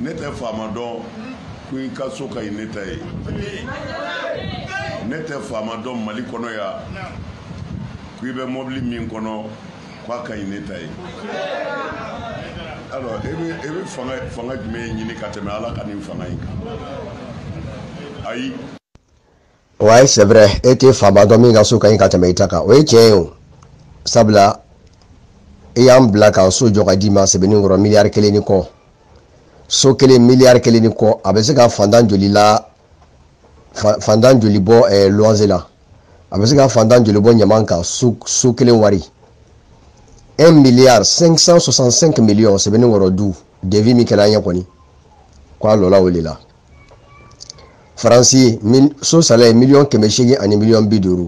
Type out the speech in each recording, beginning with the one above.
ne tɛ faama dɔn ko i ka so ka ɲi ne ta ye ne tɛ faama dɔn Mali kɔnɔ ya ko i bɛ mobili min kɔnɔ k'a ka ɲi ne ta ye alors e bɛ fanga jumɛn ɲini ka tɛmɛ Ala ka nin fanga in kan ayi. Ouais, c'est vrai. Et tu faama dɔn min ka so ka ɲi ka tɛmɛ i ta kan o ye tiɲɛ ye o sabula i y'an bila ka so jɔ ka d'i ma sɛbɛnni kɔrɔ miliyari 1 ni kɔ so kelen miliyari 1 ni kɔ a bɛ se ka fantan joli bɔ luwanze la a bɛ se ka fantan joli bɔ ɲaman kan so kelen wari 1 milliard 565 millions sɛbɛnni kɔrɔ du devis min kɛra an ye kɔni k'a lɔla o de la Faransi so salaire $1,800,000 ani $1,50,000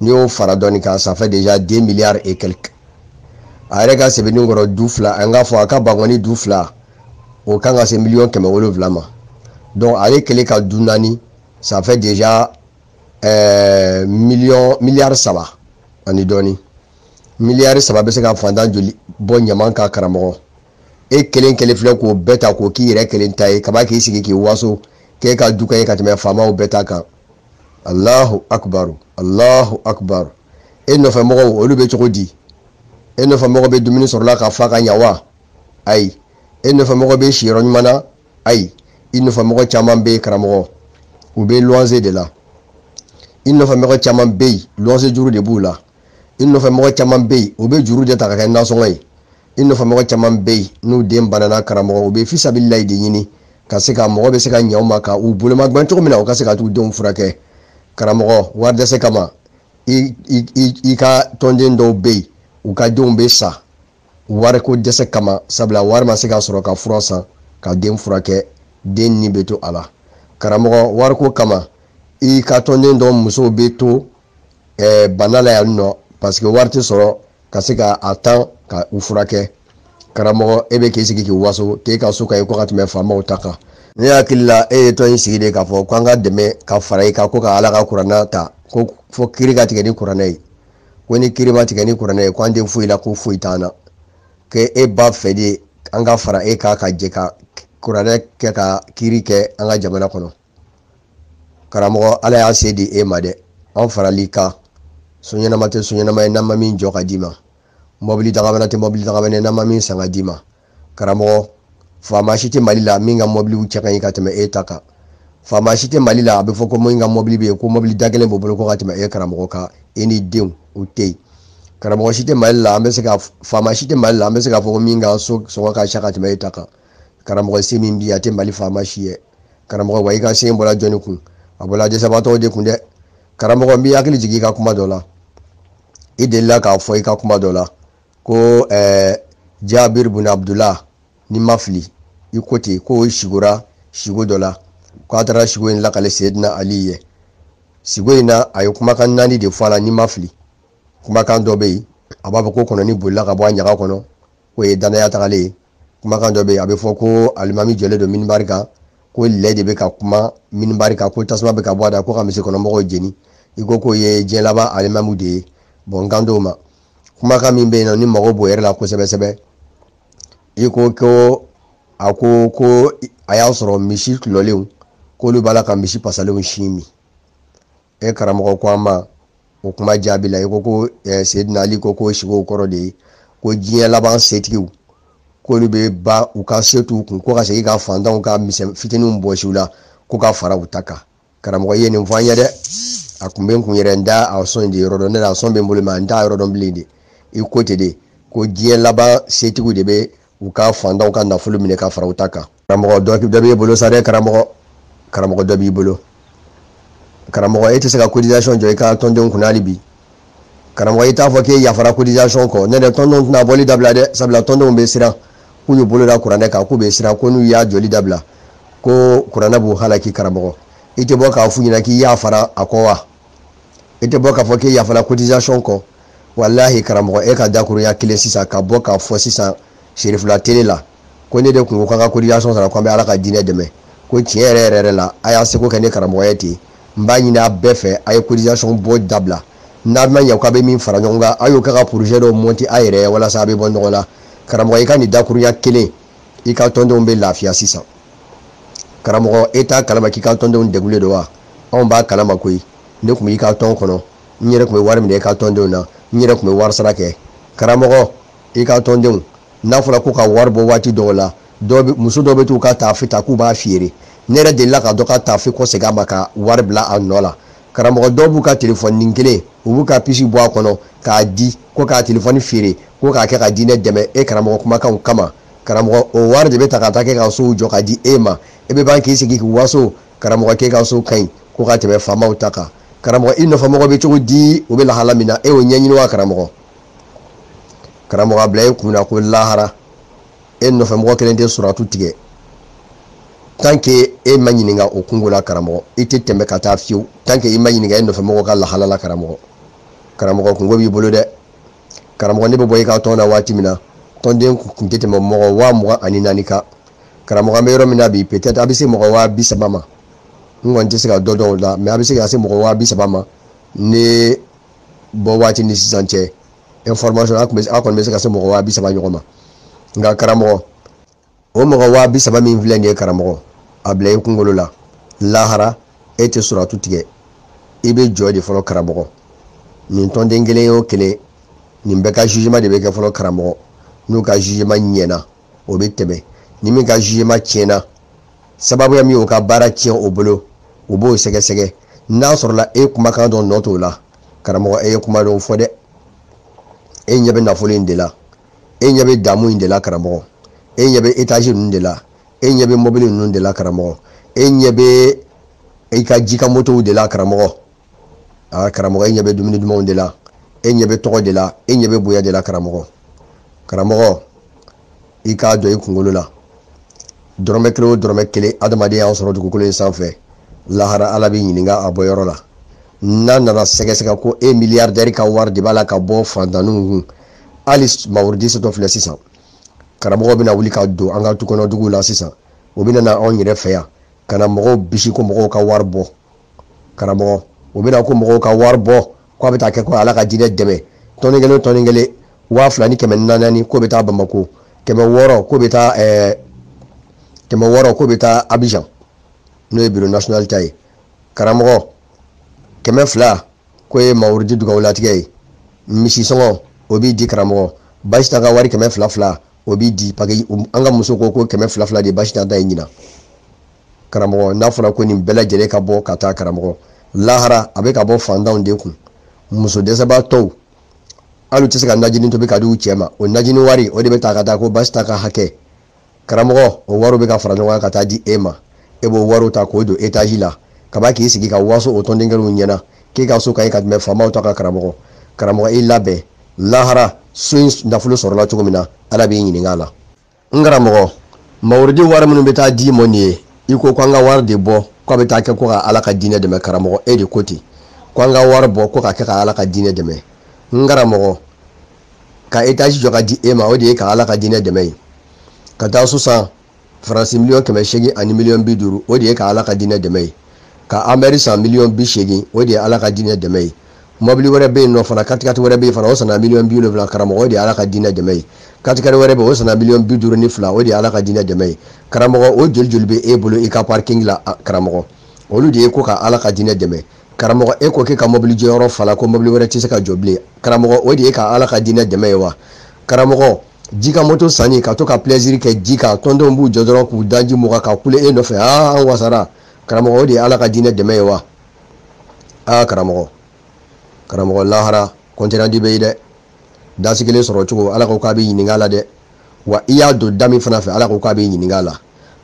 n'i y'o fara dɔɔni kan ça fait déjà 2 milliards et quelques a yɛrɛ ka sɛbɛnni kɔrɔ du fila an k'a fɔ a ka bangɔni du fila o kan ka se $1,700,000 ma donc ale kelen ka du naani ça fait déjà miliyari 3 ani dɔɔni miliyari 3 bɛ se ka fantan joli bɔ ɲaman kan karamɔgɔ e kelen filɛ k'o bɛɛ ta k'o k'i yɛrɛ kelen ta ye kaba k'i sigi k'i waso k'e ka du ka ye ka tɛmɛ faamaw bɛɛ ta kan Allahu akbar Allahu akbar e nɔfɛ mɔgɔw olu bɛ cogo di e nɔfɛ mɔgɔ bɛ dumuni sɔrɔla ka fa ka ɲa wa ayi e nɔfɛ mɔgɔ bɛ siyɔrɔ ɲuman na ayi i nɔfɛ mɔgɔ caman bɛ karamɔgɔ u bɛ luwanze de la i nɔfɛ mɔgɔ caman bɛ yen luwanze juru de b'u la i nɔfɛ mɔgɔ caman bɛ yen u bɛ juru de ta ka kɛ nasɔngɔ ye i nɔfɛ mɔgɔ caman bɛ yen n'u den banana karamɔgɔ u bɛ fisabililayi de ɲini ka se ka mɔgɔ bɛ se ka ɲɛ u ma ka u bolomagɛn cogo min na u ka se ka t'u denw furakɛ karamɔgɔ wari dɛsɛ kama i ka tɔnden dɔw bɛ yen u ka denw bɛ sa wari ko dɛsɛ kama sabula wari ma se ka sɔrɔ ka fura san ka den furakɛ den ni bɛ to a la karamɔgɔ wari ko kama i ka tɔnden dɔw musow bɛ to bana la yan nɔ parce que wari tɛ sɔrɔ ka se ka a tan ka u furakɛ karamɔgɔ e bɛ k'i sigi k'i waso k'e ka so ka ye ko ka tɛmɛ faamaw ta kan ne hakili la e ye tɔn in sigi de k'a fɔ k'an ka dɛmɛ ka fara i kan ko ka Ala ka kuranna ta ko fo kiri ka tigɛ ni kuranɛ ye ko ni kiri ma tigɛ ni kuranɛ ye ko an tɛ foyi la ko foyi t'an na que e ba fɛ de an ka fara e kan ka jɛ ka kuranɛ kɛ ka kiri kɛ an ka jamana kɔnɔ karamɔgɔ Ala y'a se di e ma dɛ an farali kan so ɲɛnama tɛ so ɲɛnama ye n'an ma min jɔ ka d'i ma mobili dagabana tɛ mobili dagabana n'an ma min san ka d'i ma karamɔgɔ faama si tɛ Mali la min ka mobiliw cɛ ka ɲi ka tɛmɛ e ta kan faama si tɛ Mali la a bɛ fɔ ko min ka mobili bɛ yen ko mobili da kelen b'o bolo ko ka tɛmɛ e karamɔgɔ kan e ni denw o tɛ yen karamɔgɔ si tɛ Mali la an bɛ se ka faama si tɛ Mali la an bɛ se ka fɔ ko min ka so sɔngɔ ka ca ka tɛmɛ e ta kan karamɔgɔ se min bi a tɛ Mali faama si ye karamɔgɔ wa i ka se bɔra jɔnni kun a bɔra dɛsɛbaatɔw de kun dɛ karamɔgɔ n b'i hakili jigin i ka kuma dɔ la i delila k'a fɔ i ka kuma dɔ la ko Jabir bin Abdullah ni ma fili i ko ten ko sigora sigo dɔ la k'a taara sigo in lakale Seyidina Ali ye sigo in na a ye kumakan 4 de fɔ a la ni ma fili kumakan dɔ bɛ yen a b'a fɔ ko kɔnɔni bolila ka bɔ a ɲaga kɔnɔ k'o ye danaya tagalen ye kumakan dɔ bɛ yen a bɛ fɔ ko alimami jɔlen don minibari kan ko lɛ de bɛ ka kuma minibari kan ko tasuma bɛ ka bɔ a da ko ka misikɔnɔmɔgɔw jeni i ko k'o ye diɲɛ laban alimamu de ye bon n kan t'o ma kumakan min bɛ yen nɔ ni mago b'o yɛrɛ la kosɛbɛ i ko a ko a y'a sɔrɔ misi tulɔlenw k'olu b'a la ka misi pasalenw sin min e karamɔgɔ ko an ma o kuma jaabi la i ko Seyidina Ali ko sigow kɔrɔ de ye ko diɲɛ laban setigiw k'olu bɛ ba u ka se t'u kun ko ka segin ka fantanw ka misɛn fitininw bɔsiw la ko ka fara u ta kan karamɔgɔ i ye nin fɔ an ye dɛ a kun bɛ n kun yɛrɛ n t'a a sɔn de yɔrɔ dɔn ne la a sɔn bɛ n bolo mɛ n t'a yɔrɔ dɔn bilen de i ko ten de ko diɲɛ laban setigiw de bɛ u ka fantanw ka nafolo minɛ ka fara u ta kan karamɔgɔ dɔ b'i bolo sa dɛ karamɔgɔ dɔ b'i bolo karamɔgɔ e tɛ se ka cotisation jɔ i ka tɔndenw kunna hali bi karamɔgɔ i t'a fɔ k'e yafara cotisation kɔ ne dɛ tɔndenw tɛna bɔli dabila dɛ sabula tɔndenw bɛ siran k'u y'u bolo da kuranɛ kan k'u bɛ siran ko n'u y'a jɔli dabila ko kuranɛ b'u halaki karamɔgɔ i tɛ bɔ k'a f'u ɲɛna k'i yafara a kɔ wa i tɛ bɔ k'a fɔ k'e yafara cotisation kɔ walahi karamɔgɔ e ka dakurunya kelen sisan ka bɔ k'a fɔ sisan serifula télé la ko ne de kun ko k'an ka cotisation sara ko an bɛ Ala ka diinɛ dɛmɛ ko tiɲɛ yɛrɛ la a y'a seko kɛ ne karamɔgɔ ye ten n b'a ɲini a bɛɛ fɛ a ye cotisation bɔ dabila n'a ma ɲɛ k'a bɛ min fara ɲɔgɔn kan a y'o kɛ ka projet dɔ monter a yɛrɛ ye walasa a bɛ bɔ ɲɔgɔn la karamɔgɔ i ka nin dakurunya kelen i ka tɔndenw bɛ lafiya sisan karamɔgɔ e t'a kalama k'i ka tɔndenw degulen don wa anw b'a kalama koyi ne tun b'i ka tɔn kɔnɔ n yɛrɛ tun bɛ wari minɛ i ka tɔndenw na n yɛrɛ tun bɛ wari sara kɛ karamɔgɔ i ka tɔndenw n'a fɔra ko ka wari bɔ waati dɔw la muso dɔw bɛ t'u ka taafe ta k'u b'a feere ne yɛrɛ delila ka dɔ ka taafe kɔ segin a ma ka wari bila a nɔ la karamɔgɔ dɔw b'u ka telefɔni kelen u b'u ka pisi bɔ a kɔnɔ k'a di ko k'a telefɔni feere ko k'a kɛ ka diinɛ dɛmɛ e karamɔgɔ kumakanw kama karamɔgɔ o wari de bɛ ta ka taa kɛ ka sow jɔ ka di e ma e bɛ ban k'i sigi k'i waso karamɔgɔ k'e ka so ka ɲi ko ka tɛmɛ faamaw ta kan karamɔgɔ i nɔfɛmɔgɔ bɛ cogo di o bɛ lahala min na e y'o ɲɛɲini wa karamɔgɔ karamɔgɔ a bila e kunna ko lahara e nɔfɛmɔgɔ kelen tɛ suratu tigɛ tant que e ma ɲininka o kungo la karamɔgɔ i tɛ tɛmɛ ka taa fiyewu tant que i ma ɲininka e nɔfɛmɔgɔ ka lahala la karamɔgɔ kungo b'i bolo dɛ karamɔgɔ ne bɛ bɔ i ka tɔn na waati min na tɔnden kun tɛ tɛmɛ mɔgɔ 24,000 kan karamɔgɔ an bɛ yɔrɔ min na bi peut-être a bɛ se mɔgɔ 30,000 ma n kɔni tɛ se ka dɔ dɔn o la mais a bɛ se ka se mɔgɔ 30,000 ma ne bɔ waati ni sisan cɛ information a kɔni bɛ se ka se mɔgɔ 30,000 ɲɔgɔn ma nka karamɔgɔ o mɔgɔ 30,000 min filɛ nin ye karamɔgɔ a bila i kunkolo la lahara e tɛ suratu tigɛ i bɛ jɔ de fɔlɔ karamɔgɔ nin tɔnden kelen o kelen nin bɛɛ ka jugement de bɛ kɛ fɔlɔ karamɔgɔ n'u ka jugement ɲɛna o bɛ tɛmɛ ni min ka jugement tiɲɛna sababuya min y'o ka baara tiɲɛ o bolo o b'o sɛgɛsɛgɛ n'a sɔrɔla e kumakan dɔ nɔ t'o la karamɔgɔ e ye kuma dɔw fɔ dɛ e ɲɛ bɛ nafolo in de la e ɲɛ bɛ damu in de la karamɔgɔ e ɲɛ bɛ étage ninnu de la e ɲɛ bɛ mobili ninnu de la karamɔgɔ e ɲɛ bɛ i ka jika motow de la karamɔgɔ karamɔgɔ e ɲɛ bɛ dumuni dumanw de la e ɲɛ bɛ tɔgɔ de la e ɲɛ bɛ bonya de la karamɔgɔ i k'a dɔn i kunkolo la dɔrɔmɛ kelen o dɔrɔmɛ kelen adamaden y'an sɔrɔ dugukolo in sanfɛ lahara ala bɛ ɲininka a bɔyɔrɔ la n'a nana sɛgɛsɛgɛ ko e milliardaire ka wari de b'a la ka bɔ fantanninw kun hali mawurudi setɔ filɛ sisan karamɔgɔ bɛna wuli ka don an ka tukɔnɔduguw la sisan o bɛna na anw yɛrɛ fɛ yan ka na mɔgɔw bisi ko mɔgɔw ka wari bɔ karamɔgɔ o bɛna ko mɔgɔw ka wari bɔ k'a bɛ taa kɛ ko ala ka diinɛ dɛmɛ tɔni kelen 2,000 ni 400 ko bɛ taa Bamako 600 ko bɛ taa 600 ko bɛ taa Abidjan n'o ye bureau national ta ye karamɔgɔ 200 ko ye mawurudi dugawulatigɛ ye misi sɔngɔ o b'i di karamɔgɔ basi ta ka wari 200 o b'i di parce que an ka muso ko 200 de basi ta da ye ɲina karamɔgɔ n'a fɔra ko nin bɛɛ lajɛlen ka bɔ ka taa karamɔgɔ lahara a bɛ ka bɔ fantanw de kun muso dɛsɛbaatɔw hali u tɛ se ka najini tobi ka di u cɛ ma o najini wari o de bɛ ta ka taa ko basi ta ka hakɛ karamɔgɔ o wariw bɛ ka fara ɲɔgɔn kan ka taa di e ma e b'o wariw ta k'o don étage la ka b'a k'i sigi ka waso o tɔnden kɛlenw ɲɛna k'e ka so ka ɲi ka tɛmɛ faamaw ta kan karamɔgɔ i labɛn lahara so in nafolo sɔrɔla cogo min na ala b'i ɲininka a la n karamɔgɔ mawurudi wari minnu bɛ taa di mɔ nin ye i ko ko an ka wari de bɔ ko a bɛ taa kɛ ko ka ala ka diinɛ dɛmɛ karamɔgɔ e de ko ten ko an ka wari bɔ ko ka kɛ ka ala ka diinɛ dɛmɛ n karamɔgɔ ka étage jɔ ka di e ma o de ye ka ala ka diinɛ dɛmɛ ye ka taa so san faransi miliyɔn 800 ani miliyɔn 50 o de ye ka ala ka diinɛ dɛmɛ ye ka anbɛri san miliyɔn 80 o de ye ala ka diinɛ dɛmɛ ye mobili wɛrɛ bɛ yen nɔ fana katikati wɛrɛ bɛ yen fana o sanna miliyɔn 70 karamɔgɔ o de ye ala ka diinɛ dɛmɛ ye katikati wɛrɛ bɛ yen o sanna miliyɔn 52 o de ye ala ka diinɛ dɛmɛ ye karamɔgɔ o joli bɛ e bolo i ka parking la karamɔgɔ olu de ye ko ka ala ka diinɛ dɛmɛ karamɔgɔ e ko k'e ka mobili jɔyɔrɔ fala ko mobili wɛrɛ tɛ se ka jɔ bilen karamɔgɔ o de ye ka ala ka diinɛ dɛmɛ ye wa karamɔgɔ ji ka moto sanni ka to ka plaisir kɛ ji kan tɔndenw b'u jɔ dɔrɔn k'u daji mugan ka kule e nɔfɛ an wasara karamɔgɔ o de ye ala ka diinɛ dɛmɛ ye wa karamɔgɔ lahara kɔntinandi bɛ ye dɛ dasi kelen sɔrɔ cogo ala ko k'a bɛ ɲininka la dɛ wa i y'a don da min fana fɛ ala ko k'a bɛ ɲininka la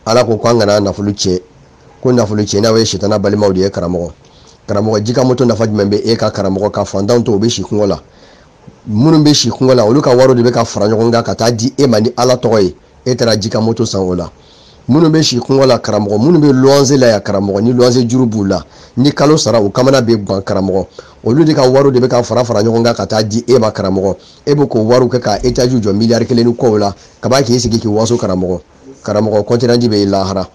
ala ko k'an kana nafolo tiɲɛ ko nafolo tiɲɛna o ye sitana balimaw de ye karamɔgɔ ji ka moto nafa jumɛn bɛ e ka karamɔgɔ ka fantanw to o bɛ si kungo la minnu bɛ si kungo la olu ka wariw de bɛ ka fara ɲɔgɔn kan ka taa di e ma ni ala tɔgɔ ye e taara ji ka moto san o la minnu bɛ si kungo la karamɔgɔ minnu bɛ luwanze la ya karamɔgɔ ni luwanze juru b'u la ni kalo sara u kamana bɛ gan karamɔgɔ olu de ka wariw de bɛ ka fara ɲɔgɔn kan ka taa di e ma karamɔgɔ e bɛ k'o wariw kɛ ka étage jɔ miliyari 1 ni kɔw la ka b'a k'i sigi k'i waso karamɔgɔ kɔntinandi bɛ lahara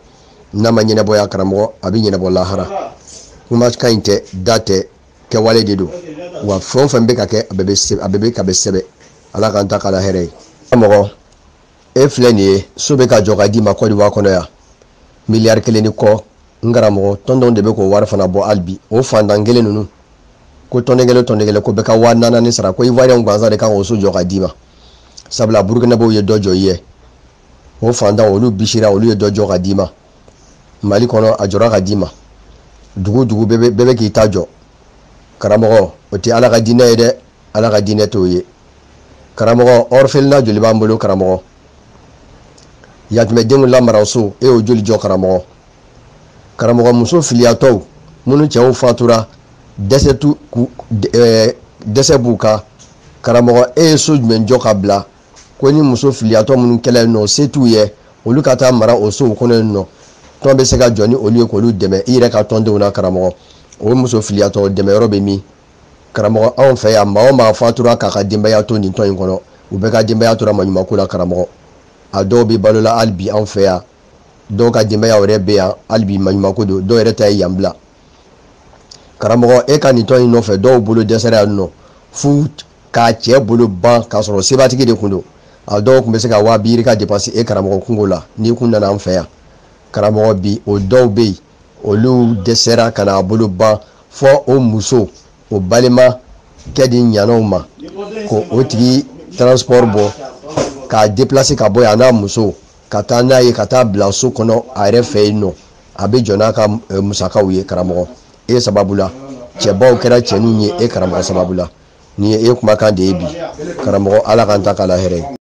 n'a ma ɲɛnabɔ ya karamɔgɔ a bɛ ɲɛnabɔ lahara kuma ka ɲi tɛ da tɛ kɛwale de don wa fɛn o fɛn bɛ ka kɛ a bɛɛ bɛ ka bɛ sɛbɛn ala k'an ta k'a la hɛrɛ ye karamɔgɔ e filɛ nin ye so bɛ ka jɔ ka di ma Côte d'Ivoire kɔnɔ yan miliyari 1 ni kɔ n karamɔgɔ tɔndɔn de bɛ k'o wari fana bɔ hali bi o fantan kelen ninnu ko tɔnden kelen ko bɛ ka 4000 sara ko Ivoirien gansan de kan k'o so jɔ ka di ma sabula Burkinabɛw ye dɔ jɔ i ye o fantan olu bisira olu ye dɔ jɔ ka di ma Mali kɔnɔ a jɔra ka di ma dugu bɛɛ bɛ k'i ta jɔ karamɔgɔ o tɛ Ala ka diinɛ ye dɛ Ala ka diinɛ t'o ye karamɔgɔ orphelinat joli b'an bolo karamɔgɔ yatimɛdenw lamara so e y'o joli jɔ karamɔgɔ muso filiyatɔw minnu cɛw fatura dɛsɛ b'u kan karamɔgɔ e ye so jumɛn jɔ ka bila ko ni muso filiyatɔ minnu kɛlɛ nɔ se t'u ye olu ka taa mara o sow kɔnɔ nɔ tɔn bɛ se ka jɔ ni olu ye k'olu dɛmɛ i yɛrɛ ka tɔndenw na karamɔgɔ o muso filiyatɔ dɛmɛ yɔrɔ bɛ min karamɔgɔ anw fɛ yan maa o maa fatura k'a ka denbaya to nin tɔn in kɔnɔ u bɛɛ ka denbaya tora maɲumako la karamɔgɔ a dɔw bɛ balola hali bi anw fɛ yan dɔw ka denbaya yɛrɛ bɛ yan hali bi maɲumako don dɔw yɛrɛ ta ye yan bila karamɔgɔ e ka nin tɔn in nɔfɛ dɔw bolo dɛsɛra yan nɔ fu k'a cɛ bolo ban k'a sɔrɔ sebatigi de kun don a dɔw tun bɛ se ka 200 ka dépenser e karamɔgɔ kungo la n'i kun nana an fɛ yan karamɔgɔ bi o dɔw bɛ yen olu dɛsɛra ka n'a bolo ban fɔ o muso o balima kɛ di ɲanaw ma ko o tigi transport bɔ k'a déplacer ka bɔ yan n'a muso ka taa n'a ye ka taa bila so kɔnɔ a yɛrɛ fɛ yen nɔ a bɛ jɔ n'a ka musakaw ye karamɔgɔ e sababu la cɛbaw kɛra cɛninw ye e karamɔgɔ sababu la nin ye e kumakan de ye bi karamɔgɔ Ala k'an ta k'a la hɛrɛ ye